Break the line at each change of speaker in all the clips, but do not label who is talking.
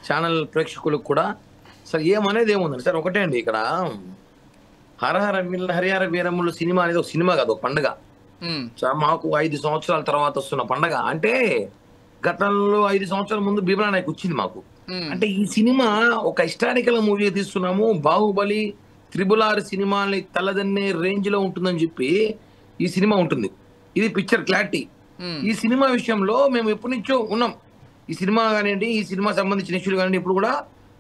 Channel ప్రేక్షకులకు కూడా sir ఏమనేది ఏముందండి సార్, ఒకటే అండి ఇక్కడ హరిహర వీరములు సినిమా అనేది ఒక సినిమా కాదు, ఒక పండుగ. మాకు 5 సంవత్సరాల తర్వాత వస్తున్న పండగ అంటే గతంలో 5 సంవత్సరాల ముందు భీమలా నాయక్ వచ్చింది మాకు. అంటే ఈ సినిమా ఒక హిస్టారికల్ మూవీ తీస్తున్నాము, బాహుబలి త్రిబుల్ 6 సినిమాని తలదన్నే రేంజ్ లో ఉంటుందని చెప్పి ఈ సినిమా ఉంటుంది. ఇది పిక్చర్ క్లారిటీ. ఈ సినిమా విషయంలో మేము ఎప్పటి నుంచో ఉన్నాం. ఈ సినిమా కానివ్వండి, ఈ సినిమా సంబంధించిన ఇష్యూలు కానివ్వండి, ఇప్పుడు కూడా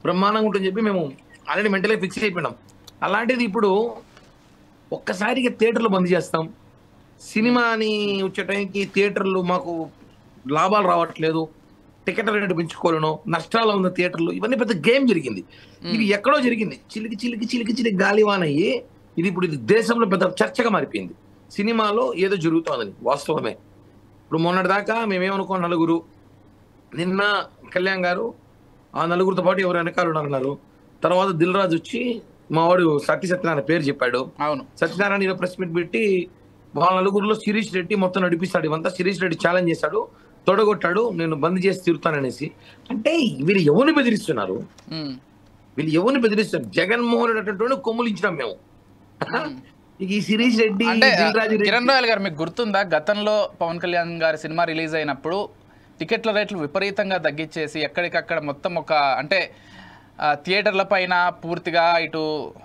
బ్రహ్మాండంగా ఉంటుందని చెప్పి మేము ఆల్రెడీ మెంటల్గా ఫిక్స్ అయిపోయినాం. అలాంటిది ఇప్పుడు ఒక్కసారిగా థియేటర్లు బంద్ చేస్తాం. సినిమాని వచ్చే టైంకి థియేటర్లు మాకు లాభాలు రావట్లేదు, టికెట్ రేటు పెంచుకోలేను, నష్టాలు ఉన్న థియేటర్లు, ఇవన్నీ పెద్ద గేమ్ జరిగింది. ఇది ఎక్కడో జరిగింది, చిలికి చిలికి చిలికి చిలికి గాలివాన్ అయ్యి ఇప్పుడు ఇది దేశంలో పెద్ద చర్చగా మారిపోయింది. సినిమాలో ఏదో జరుగుతోందని వాస్తవమే. ఇప్పుడు మొన్నటి దాకా మేమేమనుకున్నాం, నలుగురు, నిన్న కళ్యాణ్ గారు ఆ నలుగురితో పాటు ఎవరు వెనకాల ఉన్నారు. తర్వాత దిల్ రాజు వచ్చి మావాడు సత్యనారాయణ పేరు చెప్పాడు.
అవును,
సత్యనారాయణ ప్రెస్ మీట్ పెట్టి వాళ్ళ నలుగురిలో శిరీష్ రెడ్డి మొత్తం నడిపిస్తాడు. ఇవంతా శిరీష్ రెడ్డి ఛాలెంజ్ చేశాడు, తొడగొట్టాడు, నేను బంద్ చేసి తీరుతాననేసి. అంటే వీళ్ళు ఎవరిని బెదిరిస్తున్నారు, వీళ్ళు ఎవరిని బెదిరిస్తున్నారు? జగన్మోహన్ రెడ్డి అటువంటి కొమ్ములించినాం మేము. ఈ శిరీష్ రెడ్డి,
కిరణ్ రాయల్ గారు, మీకు గుర్తుందా గతంలో పవన్ కళ్యాణ్ గారి సినిమా రిలీజ్ అయినప్పుడు టికెట్ల రేట్లు విపరీతంగా తగ్గించేసి ఎక్కడికక్కడ మొత్తం ఒక అంటే థియేటర్ల పైన పూర్తిగా ఇటు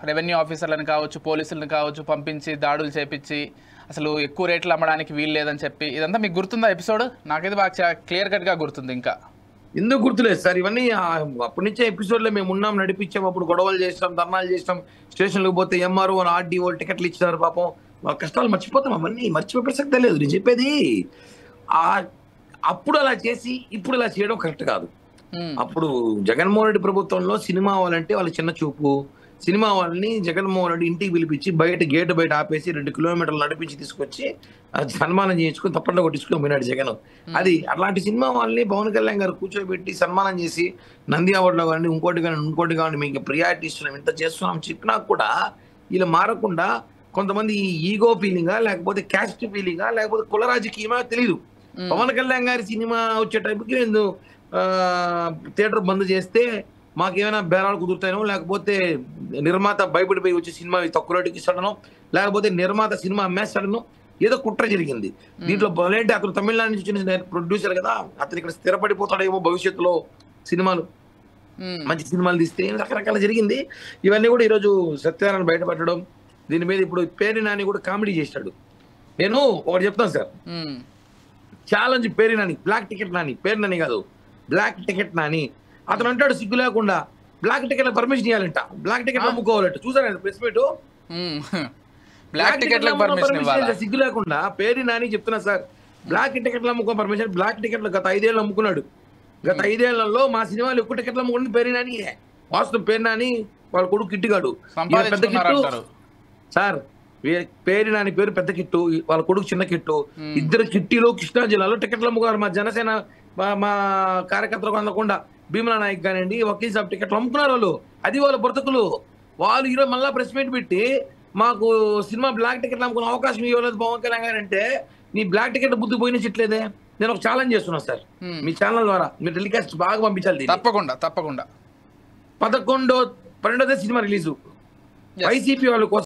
రెవెన్యూ ఆఫీసర్లను కావచ్చు, పోలీసులను కావచ్చు పంపించి దాడులు చేపించి అసలు ఎక్కువ రేట్లు అమ్మడానికి వీలు లేదని చెప్పి, ఇదంతా మీకు గుర్తుందా ఎపిసోడ్? నాకైతే బాగా క్లియర్ కట్ గా గుర్తుంది. ఇంకా
ఎందుకు గుర్తులేదు సార్? ఇవన్నీ అప్పటి నుంచే ఎపిసోడ్లో మేము ఉన్నాం, నడిపించాం, అప్పుడు గొడవలు చేస్తాం, ధర్నాలు చేస్తాం, స్టేషన్లకు పోతే ఎంఆర్ఓ ఆర్డీఓ టికెట్లు ఇచ్చినారు. పాపం వాళ్ళ కష్టాలు మర్చిపోతాం, అవన్నీ మర్చిపోయే ప్రసక్తే లేదు. నేను చెప్పేది అప్పుడు అలా చేసి ఇప్పుడు ఇలా చేయడం కరెక్ట్ కాదు. అప్పుడు జగన్మోహన్ రెడ్డి ప్రభుత్వంలో సినిమా వాళ్ళంటే వాళ్ళ చిన్న చూపు. సినిమా వాళ్ళని జగన్మోహన్ రెడ్డి ఇంటికి పిలిపించి గేటు బయట ఆపేసి 2 కిలోమీటర్లు నడిపించి తీసుకొచ్చి సన్మానం చేయించుకుని తప్పట్లో కొట్టించుకుని పోయినాడు జగన్. అది అట్లాంటి సినిమా వాళ్ళని పవన్ కళ్యాణ్ గారు కూర్చోబెట్టి సన్మానం చేసి నంది అవార్డులో కానీ ఇంకోటి కానీ మీకు ప్రియారిటీ ఇస్తున్నాం, ఇంత చేస్తున్నాం చెప్పినా కూడా వీళ్ళు మారకుండా కొంతమంది ఈగో ఫీలింగా, లేకపోతే క్యాస్ట్ ఫీలింగా, లేకపోతే కుల రాజకీయమా తెలియదు. పవన్ కళ్యాణ్ గారి సినిమా వచ్చే టైంకి నేను థియేటర్ బంద్ చేస్తే మాకేమైనా బేరాలు కుదురుతాయనో, లేకపోతే నిర్మాత భయపడిపోయి వచ్చే సినిమా తక్కువ రేటుకి ఇస్తాడనో, లేకపోతే నిర్మాత సినిమా అమ్మేస్తాడనో ఏదో కుట్ర జరిగింది దీంట్లో. బలేంటి అతను తమిళనాడు నుంచి వచ్చిన ప్రొడ్యూసర్ కదా, అతను ఇక్కడ స్థిరపడిపోతాడేమో భవిష్యత్తులో, సినిమాలు మంచి సినిమాలు తీస్తే రకరకాల జరిగింది. ఇవన్నీ కూడా ఈరోజు సత్యనారాయణ బయటపడడం, దీని మీద ఇప్పుడు పేరు నాని కూడా కామెడీ చేశాడు. నేను ఒకటి చెప్తాను సార్, ఛాలెంజ్ పేరు నాని, బ్లాక్ టికెట్ నాని, పేరు నాని కాదు, బ్లాక్ టికెట్ నాని. అతను అంటాడు సిగ్గు లేకుండా బ్లాక్ టికెట్ పర్మిషన్ ఇవ్వాలంట, బ్లాక్ టికెట్ అమ్ముకోవాలంట. చూసారు ప్రెస్ మీట్,
బ్లాక్ టికెట్
సిగ్గు లేకుండా పేరు నాని చెప్తున్నా సార్, బ్లాక్ టికెట్లు అమ్ముకో పర్మిషన్. బ్లాక్ టికెట్లు గత 5 ఏళ్ళు అమ్ముకున్నాడు. గత 5 ఏళ్లలో మా సినిమాలు ఎక్కువ టికెట్లు అమ్ముకుంది పేరు నాని. వాస్తవం పేరు నాని వాళ్ళ కొడుకు కిట్టుగాడు పెద్ద కిట్టు సార్. పేరు నాని పేరు పెద్ద కిట్టు, వాళ్ళ కొడుకు చిన్న కిట్టు. ఇద్దరు కిట్టీలో కృష్ణా జిల్లాలో టికెట్లు అమ్ముకున్నారు. మా జనసేన మా కార్యకర్తలకు అందకుండా భీమలా నాయక్ కానివ్వండి, వకీల్ సాబ్ టికెట్లు అమ్ముకున్నారు వాళ్ళు. అది వాళ్ళ బ్రతుకులు. వాళ్ళు ఈరోజు మళ్ళా ప్రెస్ మీట్ పెట్టి మాకు సినిమా బ్లాక్ టికెట్లు అమ్ముకునే అవకాశం ఇవ్వలేదు పవన్ కళ్యాణ్ గారు అంటే, నీ బ్లాక్ టికెట్ బుద్ధి పోయిన చిట్లేదే. నేను ఒక ఛాలెంజ్ చేస్తున్నాను సార్, మీ ఛానల్ ద్వారా మీరు టెలికాస్ట్ బాగా పంపించాలి.
తప్పకుండా
11వ 12వ సినిమా రిలీజు వైసీపీ వాళ్ళ కోసం.